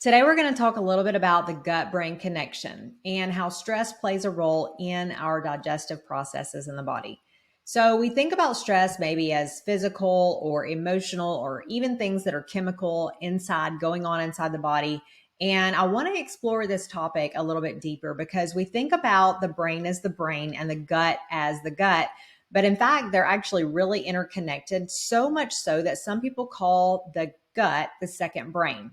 Today, we're going to talk a little bit about the gut-brain connection and how stress plays a role in our digestive processes in the body. So we think about stress maybe as physical or emotional or even things that are chemical going on inside the body. And I want to explore this topic a little bit deeper because we think about the brain as the brain and the gut as the gut. But in fact, they're actually really interconnected, so much so that some people call the gut the second brain.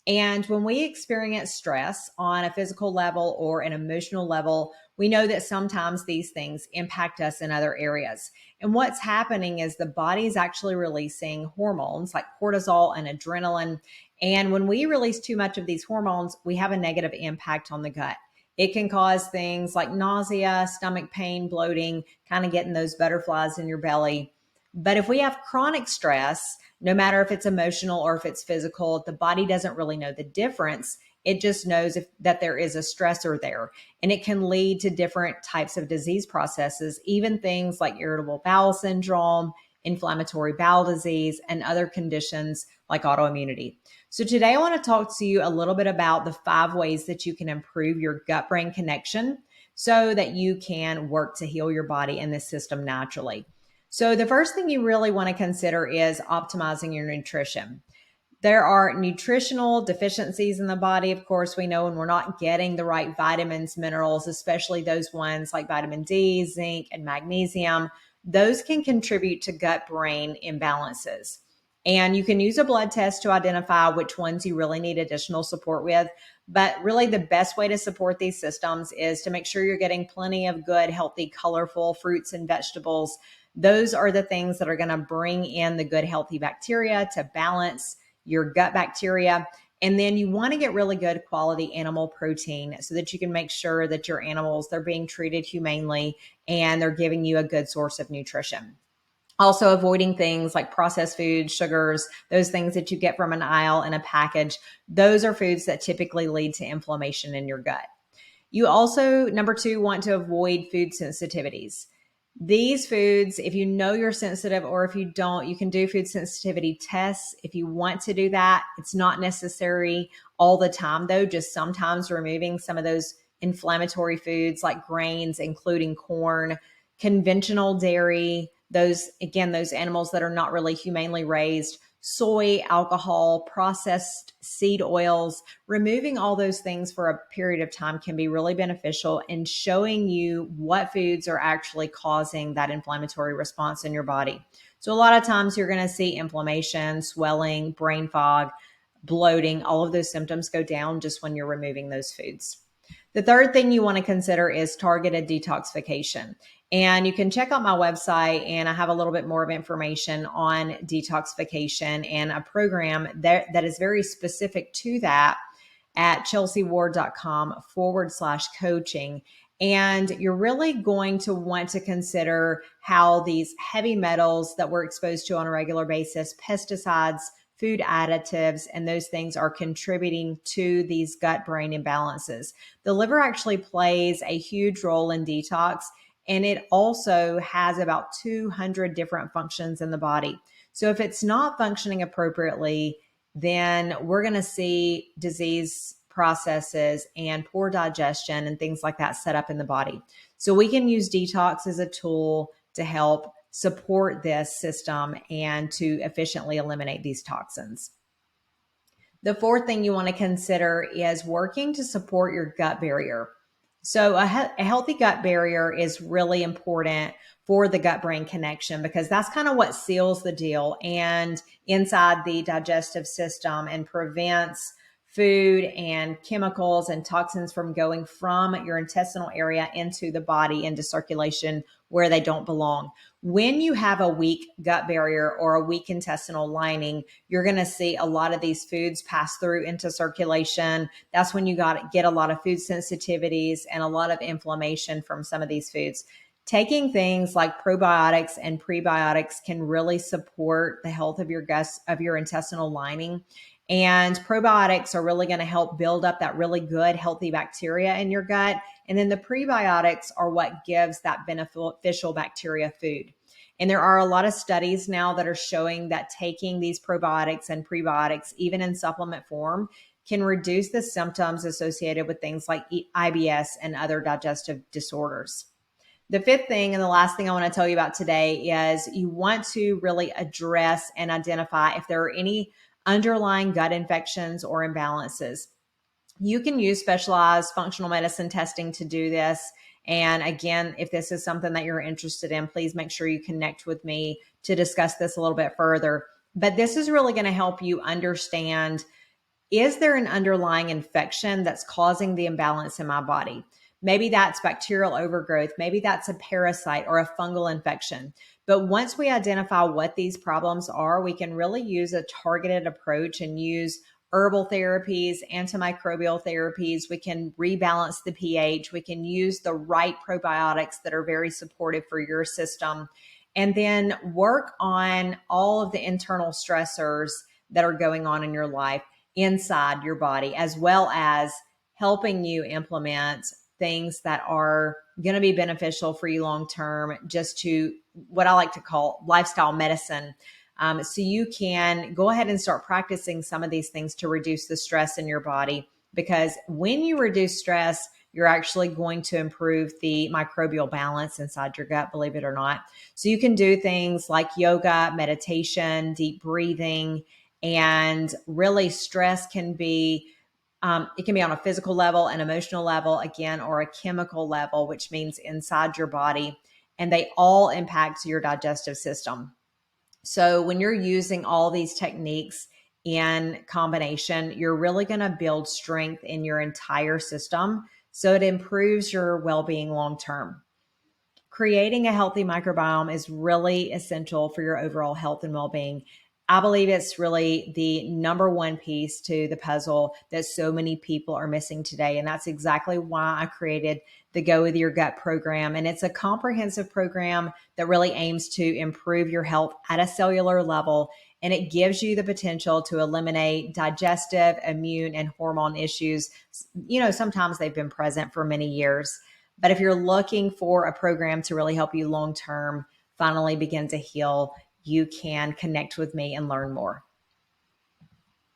And when we experience stress on a physical level or an emotional level, we know that sometimes these things impact us in other areas. And what's happening is the body is actually releasing hormones like cortisol and adrenaline. And when we release too much of these hormones, we have a negative impact on the gut. It can cause things like nausea, stomach pain, bloating, kind of getting those butterflies in your belly. But if we have chronic stress, no matter if it's emotional or if it's physical, the body doesn't really know the difference. It just knows that there is a stressor there, and it can lead to different types of disease processes, even things like irritable bowel syndrome, inflammatory bowel disease, and other conditions like autoimmunity. So today I want to talk to you a little bit about the 5 ways that you can improve your gut-brain connection so that you can work to heal your body and this system naturally. So the first thing you really want to consider is optimizing your nutrition. There are nutritional deficiencies in the body. Of course, we know when we're not getting the right vitamins, minerals, especially those ones like vitamin D, zinc, and magnesium, those can contribute to gut-brain imbalances. And you can use a blood test to identify which ones you really need additional support with. But really, the best way to support these systems is to make sure you're getting plenty of good, healthy, colorful fruits and vegetables. Those are the things that are going to bring in the good, healthy bacteria to balance your gut bacteria. And then you want to get really good quality animal protein so that you can make sure that your animals, they're being treated humanely and they're giving you a good source of nutrition. Also avoiding things like processed foods, sugars, those things that you get from an aisle in a package. Those are foods that typically lead to inflammation in your gut. You also, number 2, want to avoid food sensitivities. These foods, if you know you're sensitive or if you don't, you can do food sensitivity tests if you want to do that. It's not necessary all the time though, just sometimes removing some of those inflammatory foods like grains, including corn, conventional dairy, those animals that are not really humanely raised, soy, alcohol, processed seed oils. Removing all those things for a period of time can be really beneficial in showing you what foods are actually causing that inflammatory response in your body. So a lot of times you're going to see inflammation, swelling, brain fog, bloating, all of those symptoms go down just when you're removing those foods. The third thing you want to consider is targeted detoxification. And you can check out my website, and I have a little bit more of information on detoxification and a program that is very specific to that at chelseaward.com/coaching. And you're really going to want to consider how these heavy metals that we're exposed to on a regular basis, pesticides, food additives, and those things are contributing to these gut-brain imbalances. The liver actually plays a huge role in detox, and it also has about 200 different functions in the body. So if it's not functioning appropriately, then we're going to see disease processes and poor digestion and things like that set up in the body. So we can use detox as a tool to help support this system and to efficiently eliminate these toxins. The fourth thing you want to consider is working to support your gut barrier. So a healthy gut barrier is really important for the gut-brain connection because that's kind of what seals the deal and inside the digestive system and prevents food and chemicals and toxins from going from your intestinal area into the body, into circulation where they don't belong. When you have a weak gut barrier or a weak intestinal lining, you're going to see a lot of these foods pass through into circulation. That's when you get a lot of food sensitivities and a lot of inflammation from some of these foods. Taking things like probiotics and prebiotics can really support the health of your intestinal lining. And probiotics are really going to help build up that really good, healthy bacteria in your gut. And then the prebiotics are what gives that beneficial bacteria food. And there are a lot of studies now that are showing that taking these probiotics and prebiotics, even in supplement form, can reduce the symptoms associated with things like IBS and other digestive disorders. The fifth thing and the last thing I want to tell you about today is you want to really address and identify if there are any underlying gut infections or imbalances. You can use specialized functional medicine testing to do this. And again, if this is something that you're interested in, please make sure you connect with me to discuss this a little bit further. But this is really going to help you understand, is there an underlying infection that's causing the imbalance in my body? Maybe that's bacterial overgrowth. Maybe that's a parasite or a fungal infection. But once we identify what these problems are, we can really use a targeted approach and use herbal therapies, antimicrobial therapies. We can rebalance the pH. We can use the right probiotics that are very supportive for your system. And then work on all of the internal stressors that are going on in your life inside your body, as well as helping you implement things that are going to be beneficial for you long term, just to what I like to call lifestyle medicine. So you can go ahead and start practicing some of these things to reduce the stress in your body, because when you reduce stress, you're actually going to improve the microbial balance inside your gut, believe it or not. So you can do things like yoga, meditation, deep breathing, and really stress can be it can be on a physical level, an emotional level, again, or a chemical level, which means inside your body, and they all impact your digestive system. So when you're using all these techniques in combination, you're really going to build strength in your entire system. So it improves your well-being long-term. Creating a healthy microbiome is really essential for your overall health and well-being. I believe it's really the number one piece to the puzzle that so many people are missing today. And that's exactly why I created the Go With Your Gut program. And it's a comprehensive program that really aims to improve your health at a cellular level. And it gives you the potential to eliminate digestive, immune, and hormone issues. You know, sometimes they've been present for many years. But if you're looking for a program to really help you long-term finally begin to heal, you can connect with me and learn more.